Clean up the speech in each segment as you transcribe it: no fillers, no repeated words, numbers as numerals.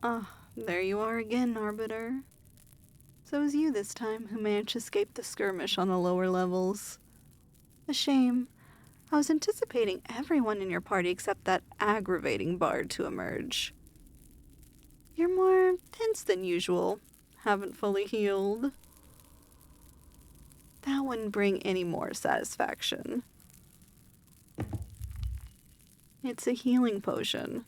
There you are again, Arbiter. So it was you this time who managed to escape the skirmish on the lower levels. A shame. I was anticipating everyone in your party except that aggravating bard to emerge. You're more tense than usual. Haven't fully healed. That wouldn't bring any more satisfaction. It's a healing potion.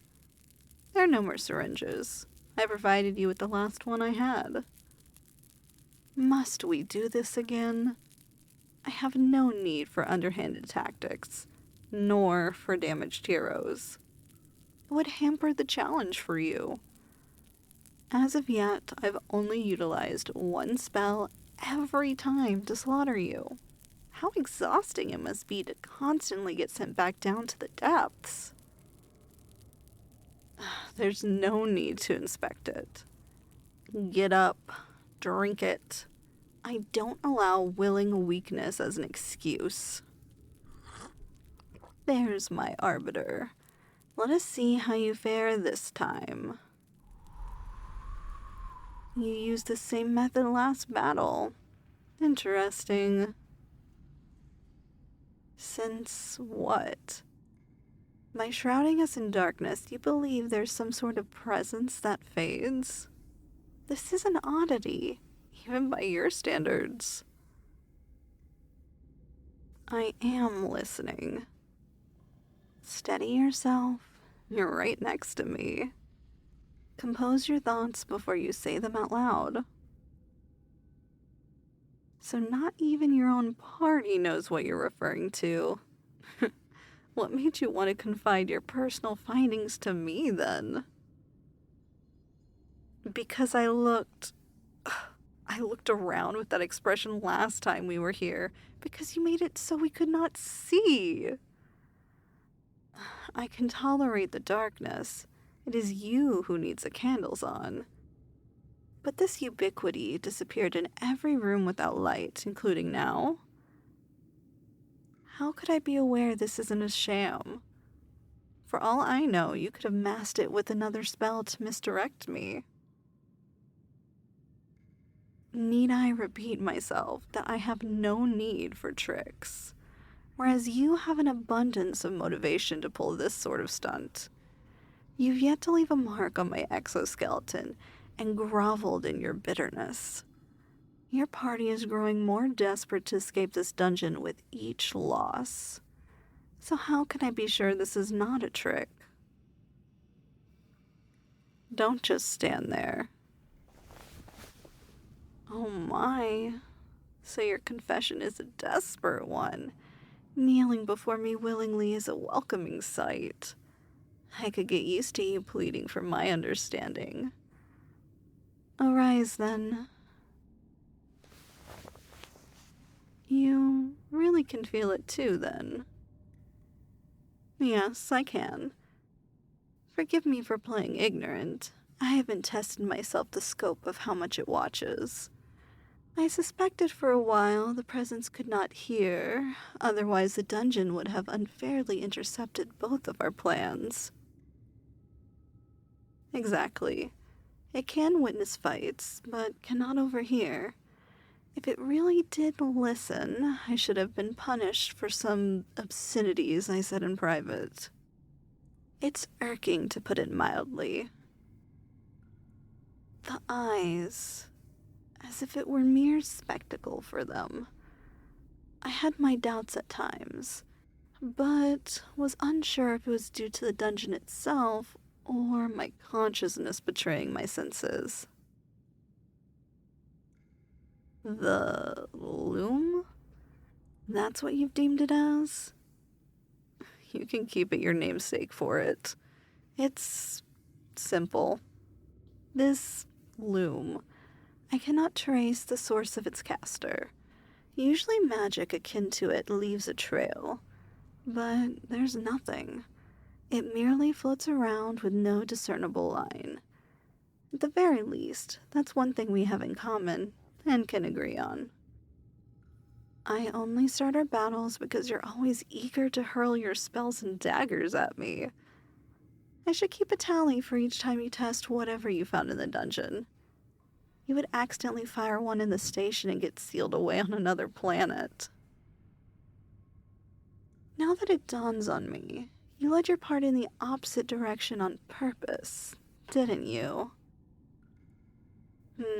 There are no more syringes. I provided you with the last one I had. Must we do this again? I have no need for underhanded tactics, nor for damaged heroes. It would hamper the challenge for you. As of yet, I've only utilized one spell every time to slaughter you. How exhausting it must be to constantly get sent back down to the depths. There's no need to inspect it. Get up, drink it. I don't allow willing weakness as an excuse. There's my arbiter. Let us see how you fare this time. You used the same method last battle. Interesting. Since what? By shrouding us in darkness, you believe there's some sort of presence that fades? This is an oddity, even by your standards. I am listening. Steady yourself. You're right next to me. Compose your thoughts before you say them out loud. So not even your own party knows what you're referring to. What made you want to confide your personal findings to me, then? Because I looked around with that expression last time we were here, because you made it so we could not see. I can tolerate the darkness. It is you who needs the candles on. But this ubiquity disappeared in every room without light, including now. How could I be aware this isn't a sham? For all I know, you could have masked it with another spell to misdirect me. Need I repeat myself that I have no need for tricks, whereas you have an abundance of motivation to pull this sort of stunt? You've yet to leave a mark on my exoskeleton and groveled in your bitterness. Your party is growing more desperate to escape this dungeon with each loss. So how can I be sure this is not a trick? Don't just stand there. Oh my. So your confession is a desperate one. Kneeling before me willingly is a welcoming sight. I could get used to you pleading for my understanding. Arise, then. You really can feel it too, then. Yes, I can. Forgive me for playing ignorant. I haven't tested myself the scope of how much it watches. I suspected for a while the presence could not hear, otherwise the dungeon would have unfairly intercepted both of our plans. Exactly. It can witness fights, but cannot overhear. If it really did listen, I should have been punished for some obscenities I said in private. It's irking, to put it mildly. The eyes, as if it were mere spectacle for them. I had my doubts at times, but was unsure if it was due to the dungeon itself or my consciousness betraying my senses. The loom? That's what you've deemed it as? You can keep it your namesake for it. It's simple. This loom, I cannot trace the source of its caster. Usually magic akin to it leaves a trail, but there's nothing. It merely floats around with no discernible line. At the very least, that's one thing we have in common and can agree on. I only start our battles because you're always eager to hurl your spells and daggers at me. I should keep a tally for each time you test whatever you found in the dungeon. You would accidentally fire one in the station and get sealed away on another planet. Now that it dawns on me, you led your party in the opposite direction on purpose, didn't you?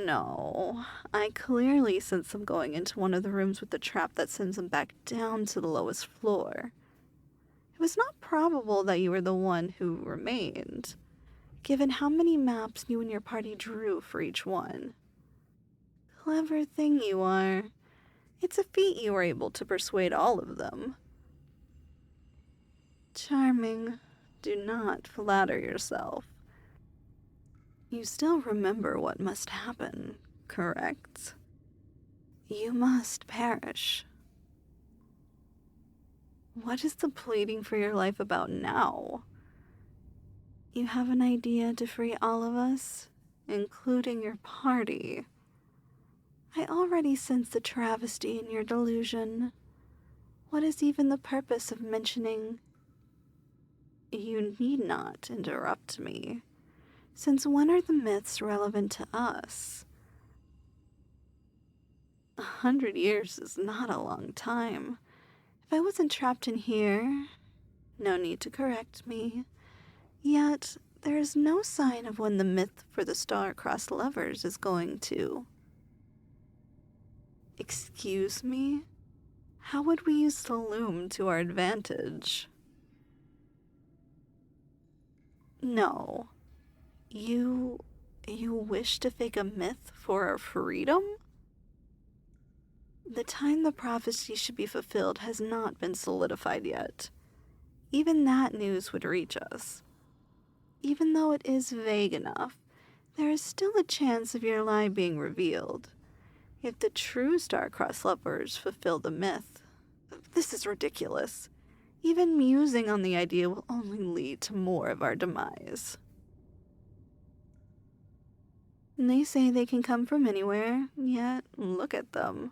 No, I clearly sense them going into one of the rooms with the trap that sends them back down to the lowest floor. It was not probable that you were the one who remained, given how many maps you and your party drew for each one. Clever thing you are. It's a feat you were able to persuade all of them. Charming. Do not flatter yourself. You still remember what must happen, correct? You must perish. What is the pleading for your life about now? You have an idea to free all of us, including your party. I already sense the travesty in your delusion. What is even the purpose of mentioning? You need not interrupt me. Since when are the myths relevant to us? 100 years is not a long time. If I wasn't trapped in here, no need to correct me. Yet, there is no sign of when the myth for the star-crossed lovers is going to. Excuse me? How would we use the loom to our advantage? No. You wish to fake a myth for our freedom? The time the prophecy should be fulfilled has not been solidified yet. Even that news would reach us. Even though it is vague enough, there is still a chance of your lie being revealed. If the true star-crossed lovers fulfill the myth, this is ridiculous. Even musing on the idea will only lead to more of our demise. They say they can come from anywhere, yet look at them.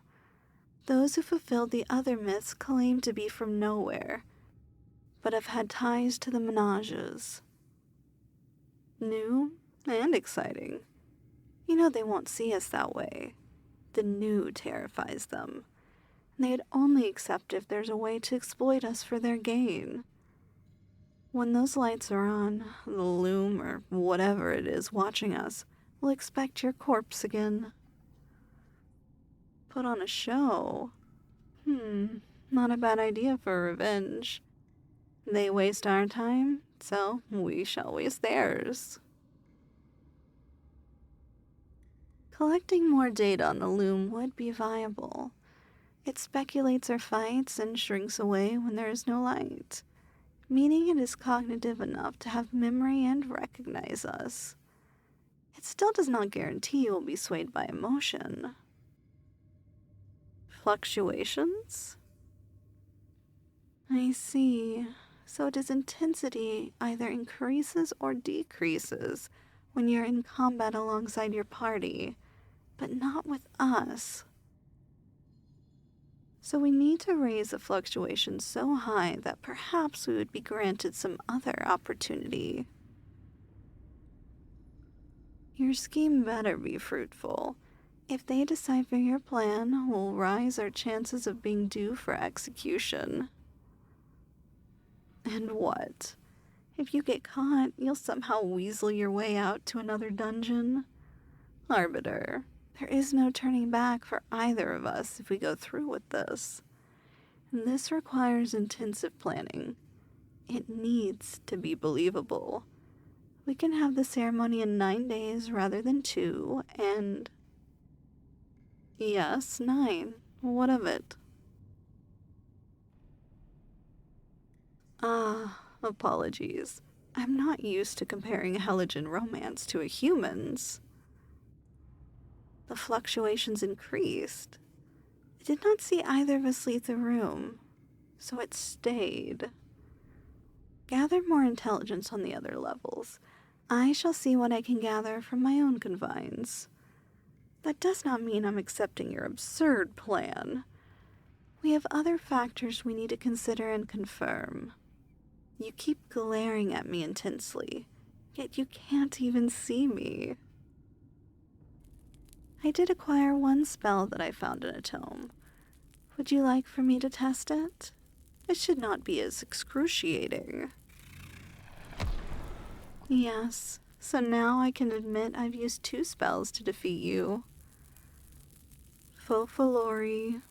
Those who fulfilled the other myths claim to be from nowhere, but have had ties to the menages. New and exciting. You know they won't see us that way. The new terrifies them. They'd only accept if there's a way to exploit us for their gain. When those lights are on, the loom or whatever it is watching us will expect your corpse again. Put on a show? Not a bad idea for revenge. They waste our time, so we shall waste theirs. Collecting more data on the loom would be viable. It speculates our fights and shrinks away when there is no light, meaning it is cognitive enough to have memory and recognize us. It still does not guarantee you will be swayed by emotion. Fluctuations? I see. So its intensity either increases or decreases when you're in combat alongside your party, but not with us. So we need to raise the fluctuation so high that perhaps we would be granted some other opportunity. Your scheme better be fruitful. If they decipher your plan, we'll rise our chances of being due for execution. And what? If you get caught, you'll somehow weasel your way out to another dungeon? Arbiter, there is no turning back for either of us if we go through with this. And this requires intensive planning. It needs to be believable. We can have the ceremony in 9 days rather than 2, and... Yes, 9. What of it? Apologies. I'm not used to comparing Helligen romance to a human's. The fluctuations increased. I did not see either of us leave the room, so it stayed. Gather more intelligence on the other levels. I shall see what I can gather from my own confines. That does not mean I'm accepting your absurd plan. We have other factors we need to consider and confirm. You keep glaring at me intensely, yet you can't even see me. I did acquire one spell that I found in a tome. Would you like for me to test it? It should not be as excruciating. Yes, so now I can admit I've used 2 spells to defeat you. Fofalori,